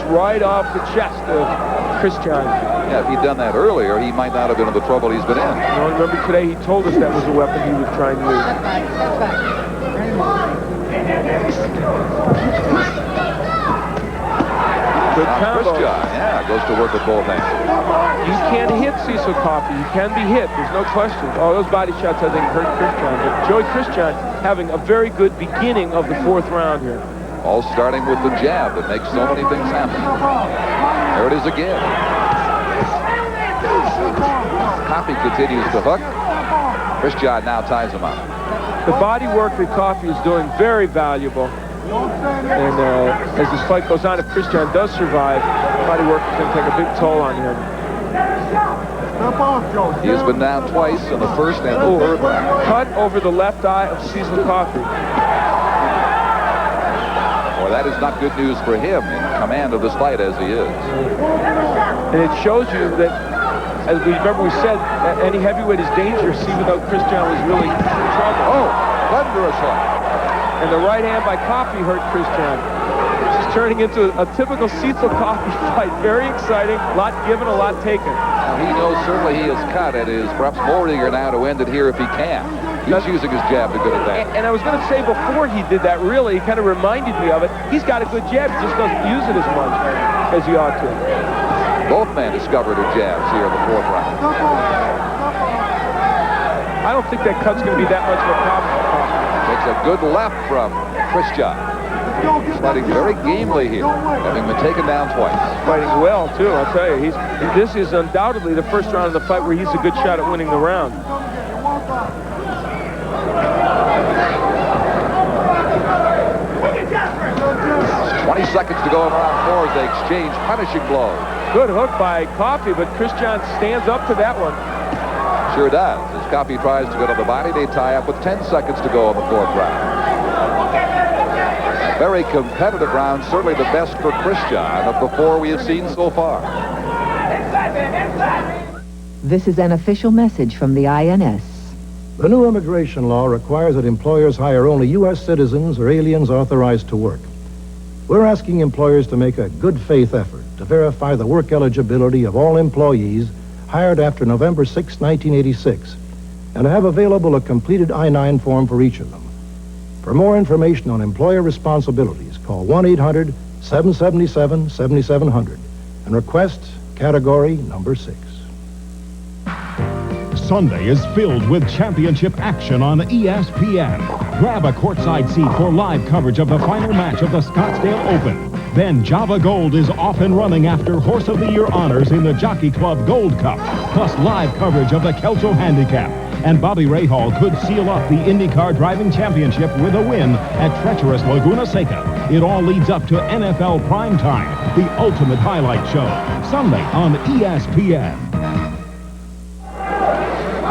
right off the chest of Christjohn. Yeah, if he'd done that earlier, he might not have been in the trouble he's been in. Well, remember today he told us that was a weapon he was trying to use. Good combo. Christjohn, yeah, goes to work with both hands. You can hit Cecil Coffey. You can be hit. There's no question. Oh, those body shots, I think, hurt Christjohn. But Joey Christjohn having a very good beginning of the 4th round here. All starting with the jab that makes so many things happen. There it is again. Coffey continues to hook. Christjohn now ties him up. The body work that Coffey is doing, very valuable. And as this fight goes on, if Christjohn does survive, body work is going to take a big toll on him. He has been down twice in the 1st and the 3rd round. Cut over the left eye of Cecil Coffey. Well, that is not good news for him in command of this fight as he is. And it shows you that, as we said, any heavyweight is dangerous, even though Christjohn was really in trouble. Oh, thunderous hook. And the right hand by Coffey hurt Christjohn. This is turning into a typical Cecil Coffey fight. Very exciting, a lot given, a lot taken. Now, he knows certainly he is cut and is perhaps more eager now to end it here if he can. He's using his jab to good advantage. And I was going to say before he did that, really, he kind of reminded me of it. He's got a good jab, he just doesn't use it as much as he ought to. Both men discovered their jabs here in the 4th round. I don't think that cut's going to be that much of a problem for Coffey. Takes a good left from Christjohn. He's fighting very gamely here, having been taken down twice. Fighting well, too, I'll tell you. This is undoubtedly the first round of the fight where he's a good shot at winning the round. 20 seconds to go in round 4 as they exchange punishing blows. Good hook by Coffey, but Christjohn stands up to that one. Sure does. As Coffey tries to go to the body, they tie up with 10 seconds to go in the 4th round. A very competitive round, certainly the best for Christjohn of the 4 we have seen so far. This is an official message from the INS. The new immigration law requires that employers hire only U.S. citizens or aliens authorized to work. We're asking employers to make a good faith effort to verify the work eligibility of all employees hired after November 6, 1986, and to have available a completed I-9 form for each of them. For more information on employer responsibilities, call 1-800-777-7700 and request category number 6. Sunday is filled with championship action on ESPN. Grab a courtside seat for live coverage of the final match of the Scottsdale Open. Then Java Gold is off and running after Horse of the Year honors in the Jockey Club Gold Cup, plus live coverage of the Kelso Handicap. And Bobby Rahal could seal up the IndyCar Driving Championship with a win at treacherous Laguna Seca. It all leads up to NFL Primetime, the ultimate highlight show, Sunday on ESPN.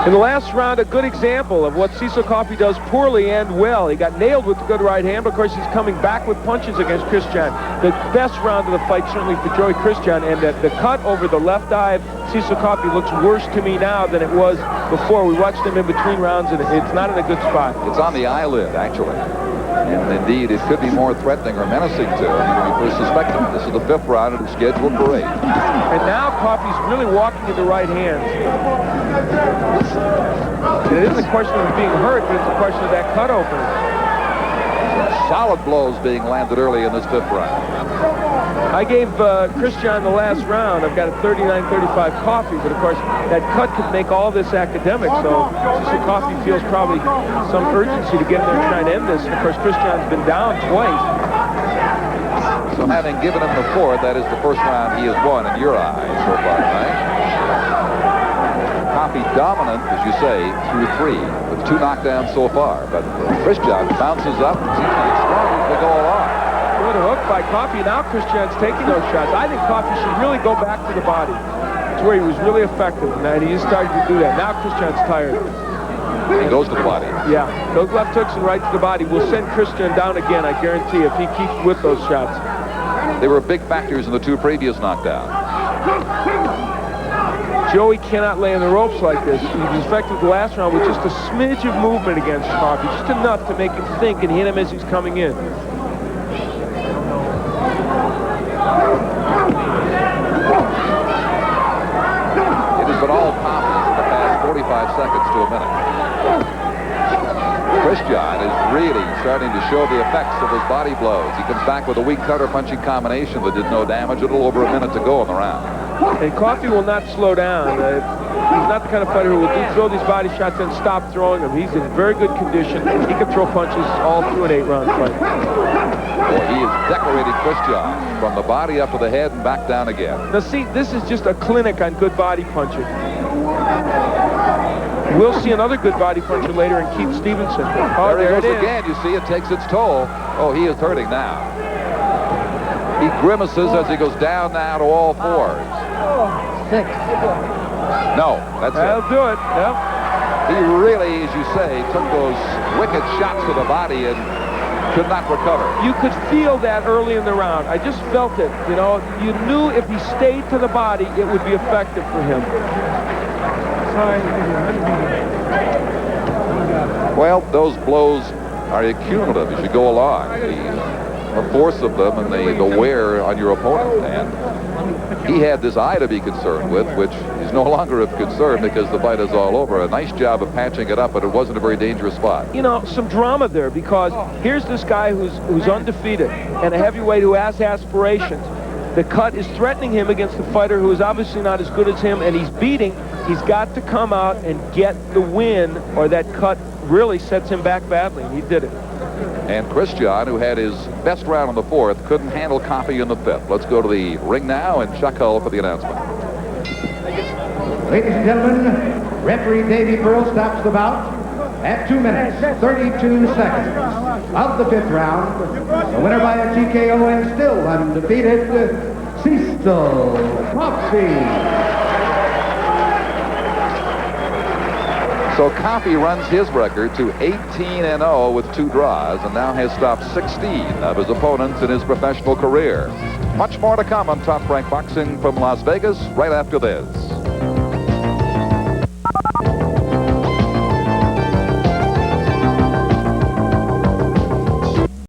In the last round, a good example of what Cecil Coffey does poorly and well. He got nailed with the good right hand, but of course he's coming back with punches against Christjohn. The best round of the fight certainly for Joey Christjohn, and the cut over the left eye of Cecil Coffey looks worse to me now than it was before. We watched him in between rounds, and it's not in a good spot. It's on the eyelid, actually. And indeed, it could be more threatening or menacing to him than we first suspected. This is the 5th round and it's scheduled for 8. And now Coffey's really walking in the right hand. And it isn't a question of being hurt, but it's a question of that cut opener. Solid blows being landed early in this 5th round. I gave Christjohn the last round. I've got a 39-35 Coffey, but of course that cut could make all this academic. So Cecil Coffey feels probably some urgency to get in there and try and end this. And of course Christjohn's been down twice. So having given him the 4th, that is the first round he has won in your eyes so far tonight. Coffey dominant, as you say, through 3, with 2 knockdowns so far. But Christjohn bounces up and seems to get stronger as they go along. Good hook by Coffey. Now Christjohn's taking those shots. I think Coffey should really go back to the body. It's where he was really effective, and he just started to do that. Now Christjohn's tired. He goes to the body. Yeah, those left hooks and right to the body will send Christjohn down again, I guarantee, if he keeps with those shots. They were big factors in the 2 previous knockdowns. Joey cannot lay in the ropes like this. He was effective the last round with just a smidge of movement against Coffey, just enough to make him think and hit him as he's coming in. seconds to a minute. Christjohn is really starting to show the effects of his body blows. He comes back with a weak counter-punching combination that did no damage. A little over a minute to go in the round. And Coffey will not slow down. He's not the kind of fighter who will throw these body shots and stop throwing them. He's in very good condition. He can throw punches all through an 8-round fight. Boy, he is decorating Christjohn from the body up to the head and back down again. Now see, this is just a clinic on good body punching. We'll see another good body puncher later in Keith Stevenson. Oh, there he goes again. You see, it takes its toll. Oh, he is hurting now. He grimaces as he goes down now to all fours. 6. No, that's That'll it. do it. Yep. He really, as you say, took those wicked shots to the body and could not recover. You could feel that early in the round. I just felt it. You know, you knew if he stayed to the body, it would be effective for him. Well, those blows are cumulative as you go along. The force of them and the wear on your opponent. And he had this eye to be concerned with, which is no longer of concern because the fight is all over. A nice job of patching it up, but it wasn't a very dangerous spot. You know, some drama there because here's this guy who's undefeated and a heavyweight who has aspirations. The cut is threatening him against a fighter who is obviously not as good as him, and he's beating. He's got to come out and get the win, or that cut really sets him back badly. He did it. And Christjohn, who had his best round in the 4th, couldn't handle Coffey in the 5th. Let's go to the ring now, and Chuck Hull for the announcement. Ladies and gentlemen, referee Davey Pearl stops the bout at 2 minutes, 32 seconds of the 5th round. The winner by a TKO and still undefeated, Cecil Coffey. So Coffey runs his record to 18-0 with 2 draws and now has stopped 16 of his opponents in his professional career. Much more to come on Top Rank Boxing from Las Vegas right after this.